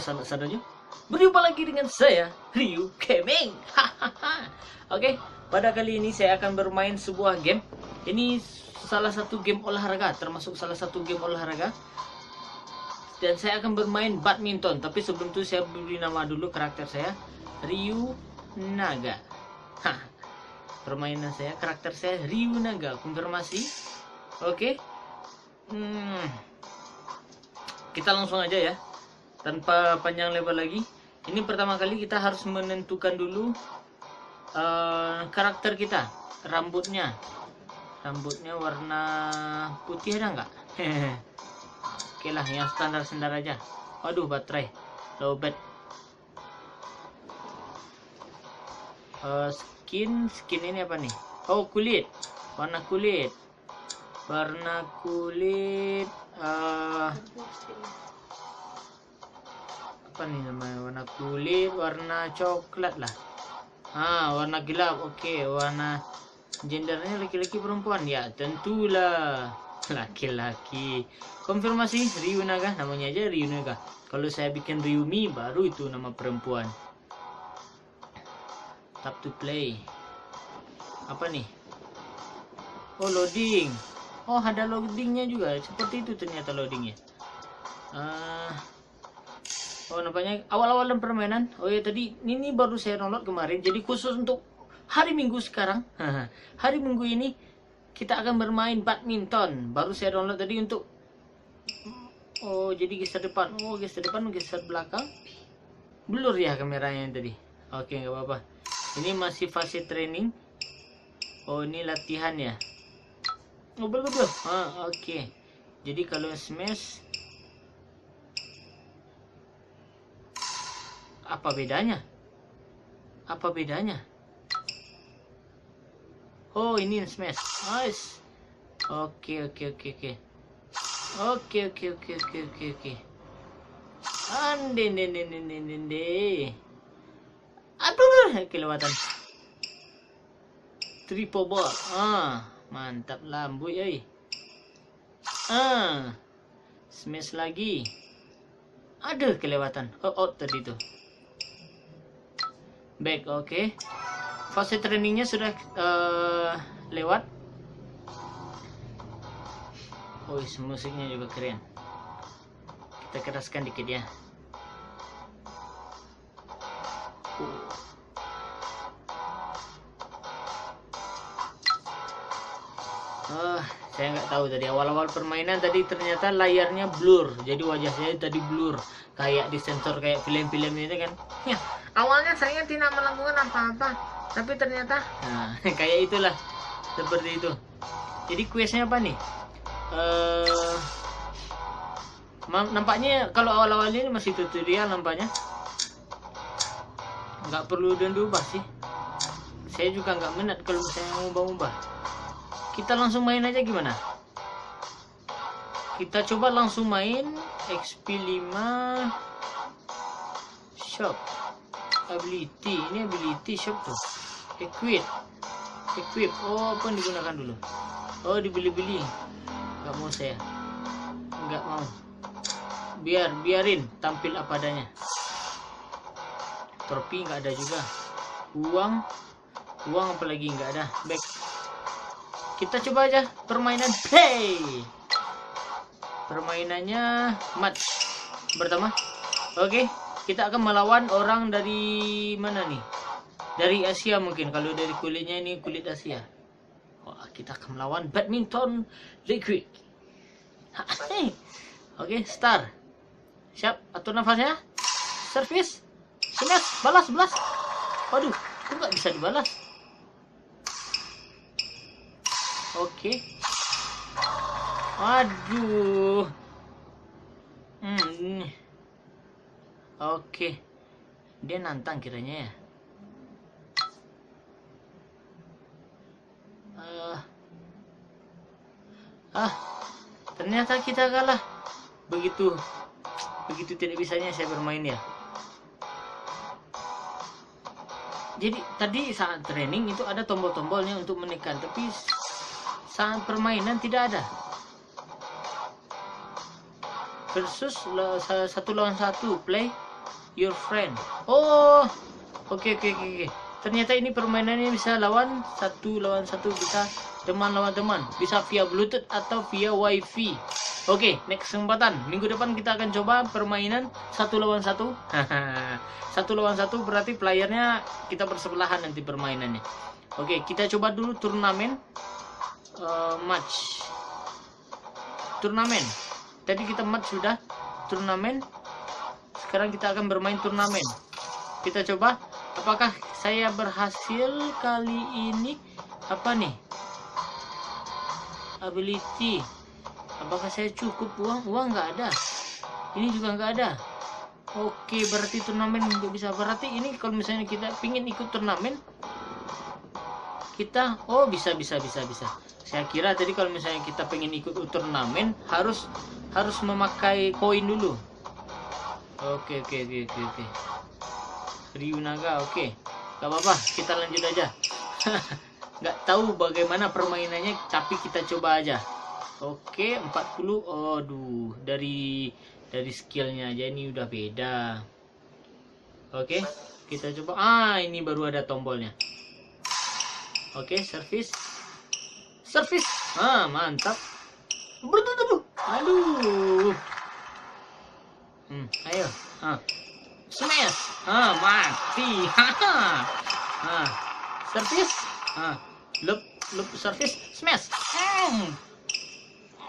saudara-saudara, berjumpa lagi dengan saya, Ryu Gaming. Oke, pada kali ini saya akan bermain sebuah game. Ini salah satu game olahraga, termasuk salah satu game olahraga. Dan saya akan bermain badminton. Tapi sebelum itu saya beri nama dulu karakter saya, Ryu Naga. Permainan saya, karakter saya Ryu Naga. Konfirmasi. Oke. Kita langsung aja ya, tanpa panjang lebar lagi. Ini pertama kali kita harus menentukan dulu karakter kita. Rambutnya warna putih ada nggak? Oke lah, yang standar aja. Aduh, baterai lowbat. Skin ini apa nih? Oh, kulit. Warna kulit apa nih namanya? Warna kulit warna coklat lah. Warna gelap. Oke, warna gendernya laki-laki perempuan? Ya tentulah laki-laki. Konfirmasi Ryu Naga, namanya aja Ryu Naga. Kalau saya bikin Ryumi baru itu nama perempuan. Tap to play. Apa nih? Oh, loading. Oh, ada loadingnya juga. Seperti itu ternyata loadingnya. Oh, nampaknya awal-awal dalam permainan. Oh ya, tadi ini baru saya download kemarin. Jadi khusus untuk hari Minggu sekarang. Hari Minggu ini kita akan bermain badminton. Baru saya download tadi untuk. Oh, jadi geser depan. Oh, geser depan, geser belakang. Blur ya kameranya yang tadi. Oke, nggak apa-apa. Ini masih fase training. Oh, ini latihan ya. Oh, belum. Oke. Jadi kalau smash, apa bedanya? Oh, ini smash. Nice. Oke. Aduh, kelewatan. Triple ball. Mantap lambuy, smash lagi. Aduh, kelewatan. Oh, tadi tuh. Back, oke. Fase trainingnya sudah lewat. Oh, musiknya juga keren. Kita keraskan dikit ya. Saya nggak tahu tadi awal-awal permainan tadi ternyata layarnya blur, jadi wajah saya tadi blur kayak disensor kayak film-film itu kan ya. Awalnya saya tidak melakukan apa-apa, tapi ternyata kayak itulah, seperti itu. Jadi questnya apa nih? Nampaknya kalau awal-awal ini masih tutorial, nampaknya nggak perlu dan diubah sih. Saya juga nggak minat kalau misalnya ngubah-ubah. Kita langsung main aja gimana? Kita coba langsung main XP 5 shop ability. Ini ability shop tuh. Equip. Oh, apa yang digunakan dulu? Oh, dibeli-beli. Nggak mau saya. Nggak mau. Biarin tampil apa adanya. Trofi nggak ada juga. Uang apalagi nggak ada. Back. Kita coba aja permainan play. Permainannya match pertama. Oke, kita akan melawan orang dari mana nih? Dari Asia mungkin. Kalau dari kulitnya ini kulit Asia. Wah, kita akan melawan badminton liquid. Oke, start. Siap, atur nafasnya. Service. Smash, balas. Waduh, kok nggak bisa dibalas? Oke. Aduh. Oke. Dia nantang kiranya ya. Ternyata kita kalah. Begitu tidak bisanya saya bermain ya. Jadi tadi saat training itu ada tombol-tombolnya untuk menekan, tapi saat permainan tidak ada. Versus 1 lawan 1 play your friend. Oh, oke. Ternyata ini permainannya bisa lawan satu, bisa teman lawan teman, bisa via Bluetooth atau via WiFi. Oke, next kesempatan minggu depan kita akan coba permainan 1 lawan 1. Satu lawan satu berarti playernya kita bersebelahan nanti permainannya. Oke, kita coba dulu turnamen match. Turnamen. Tadi kita match sudah, turnamen. Sekarang kita akan bermain turnamen. Kita coba apakah saya berhasil kali ini. Apa nih? Ability. Apakah saya cukup uang? Uang nggak ada. Ini juga nggak ada. Oke, berarti turnamen nggak bisa. Berarti ini kalau misalnya kita pingin ikut turnamen, kita bisa. Saya kira tadi kalau misalnya kita pengen ikut turnamen harus memakai koin dulu. Oke. Ryunaga, oke. Gak apa-apa, kita lanjut aja. Nggak tahu bagaimana permainannya, tapi kita coba aja. Oke, 40. Aduh, dari skillnya aja ini udah beda. Oke, kita coba. Ini baru ada tombolnya. Oke, service. Mantap. Aduh. Ayo. Smash. Mati. Service. Loop service. Smash.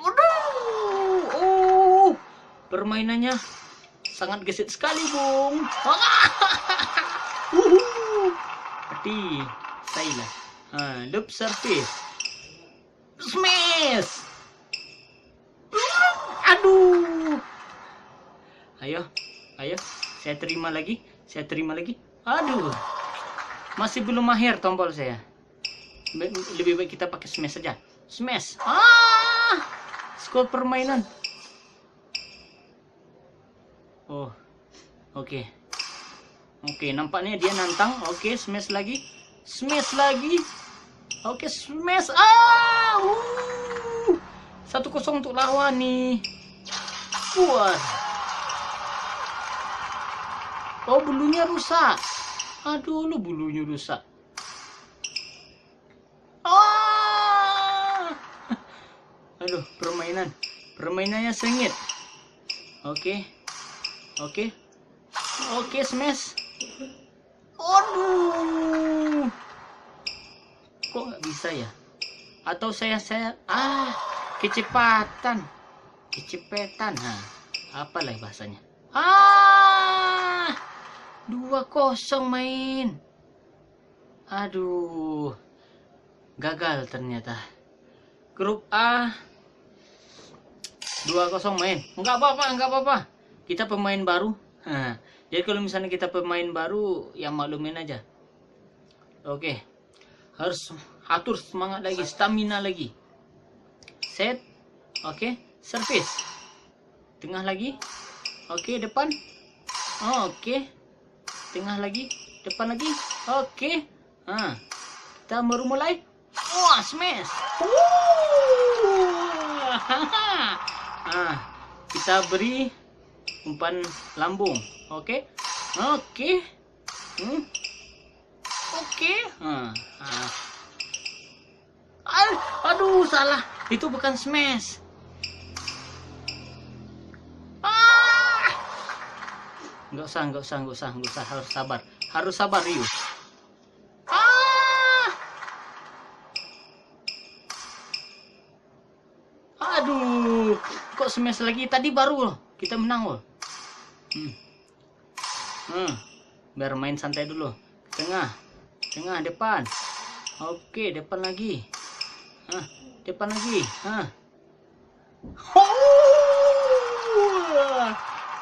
Aduh. Permainannya sangat gesit sekali, Bung. Mati. Saya. Loop service. Smash. Aduh. Ayo. Saya terima lagi. Aduh. Masih belum mahir tombol saya. Lebih baik kita pakai smash saja. Smash. Skor permainan. Oke, nampaknya dia nantang. Oke, smash lagi. Oke, smash. 1-0 untuk lawan nih. Buat. Bulunya rusak. Aduh, bulunya rusak. Aduh, permainannya sengit. Oke, smash. Aduh, kok nggak bisa ya? Atau saya kecepatan. Apalah bahasanya. 2-0 main. Aduh, gagal ternyata. Grup A 2-0 main. Enggak apa-apa. Kita pemain baru. Jadi kalau misalnya kita pemain baru, ya maklumin aja. Oke. Harus atur semangat lagi, stamina lagi. Set. Oke, service. Tengah lagi. Oke, depan. Oke. Tengah lagi, depan lagi. Oke. Kita baru mulai. Smash. Kita beri umpan lambung. Oke. Aduh, salah. Itu bukan smash. Nggak usah. Harus sabar, Ryu. Aduh, kok smash lagi? Tadi baru loh. Kita menang loh. Biar main santai dulu. Tengah, depan. Oke, depan lagi. Depan lagi.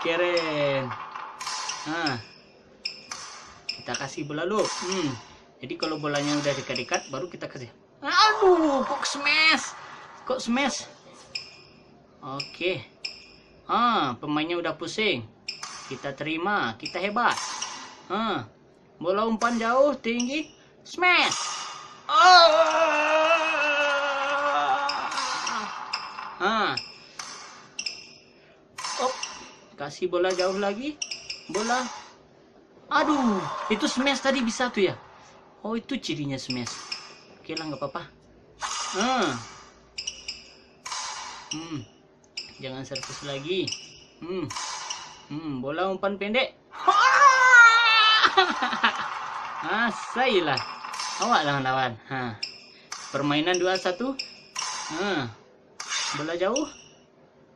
Keren. Kita kasih bola lu. Jadi kalau bolanya udah dekat-dekat baru kita kasih. Aduh, kok smash? Oke. Pemainnya udah pusing. Kita terima, kita hebat. Bola umpan jauh, tinggi, smash. Kasih bola jauh lagi. Bola Aduh, itu smash tadi bisa tuh ya. Oh, itu cirinya smash. Oke lah, nggak apa-apa. Jangan servis lagi. Bola umpan pendek. Asailah. Awak lawan. Permainan 2-1. Bola jauh.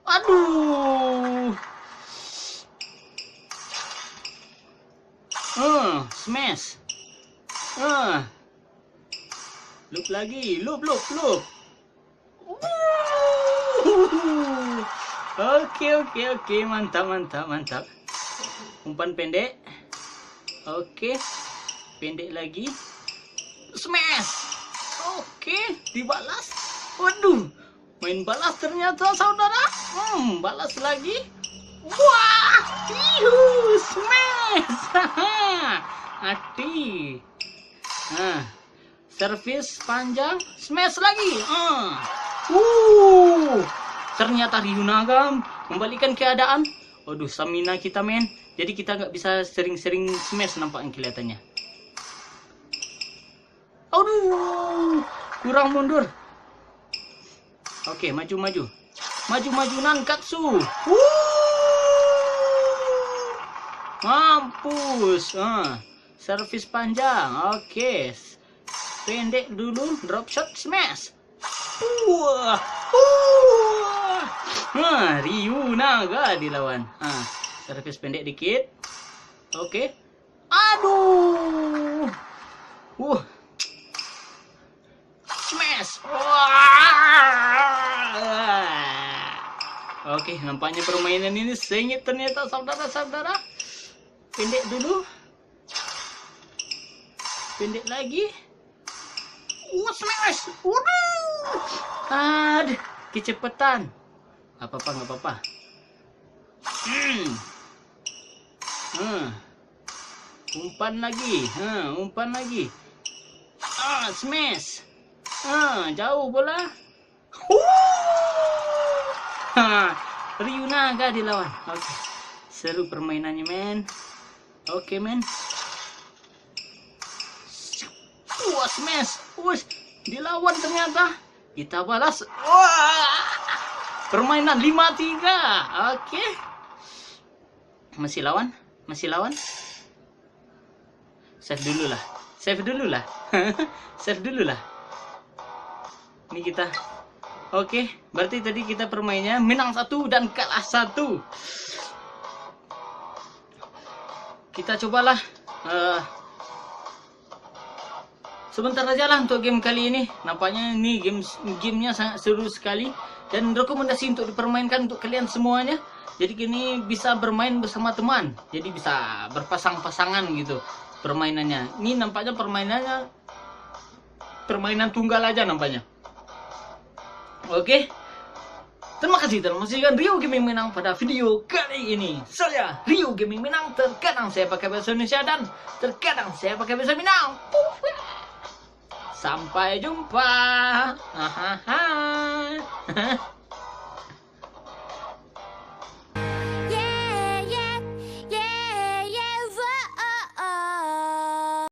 Aduh. Smash. Loop lagi. Loop. Oke. Mantap. Umpan pendek. Oke. Pendek lagi. Smash. Oke, dibalas. Waduh. Main balas ternyata saudara. Balas lagi. Wah, smash. Hati. Servis panjang, smash lagi. Ternyata Ryunaga membalikan keadaan. Waduh, stamina kita men. Jadi kita nggak bisa sering-sering smash nampaknya kelihatannya. Aduh, kurang mundur. Oke, maju. Maju Nankatsu. Mampus. Servis panjang. Oke. Pendek dulu, drop shot smash. Ryunaga dilawan. Servis pendek dikit. Oke. Aduh. Smash. Oke, nampaknya permainan ini sengit ternyata saudara-saudara. Pendek dulu. Pendek lagi. Smash. Aduh, kecepatan. Nggak apa-apa. Umpan lagi. Smash. Jauh bola. Ryunaga dilawan. Oke. Seru permainannya, men. Oke, men. Smash. Dilawan ternyata. Kita balas. Permainan 5-3. Oke. Masih lawan. Save dulu lah. Ini kita. Oke, berarti tadi kita permainnya menang 1 dan kalah 1. Kita cobalah sebentar aja lah untuk game kali ini. Nampaknya ini gamenya sangat seru sekali dan rekomendasi untuk dipermainkan untuk kalian semuanya. Jadi kini bisa bermain bersama teman. Jadi bisa berpasang-pasangan gitu permainannya. Ini nampaknya permainan tunggal aja nampaknya. Oke. Terima kasih telah menyaksikan Rio Gaming Minang pada video kali ini. Saya Rio Gaming Minang. Terkadang saya pakai bahasa Indonesia dan terkadang saya pakai bahasa Minang. Sampai jumpa.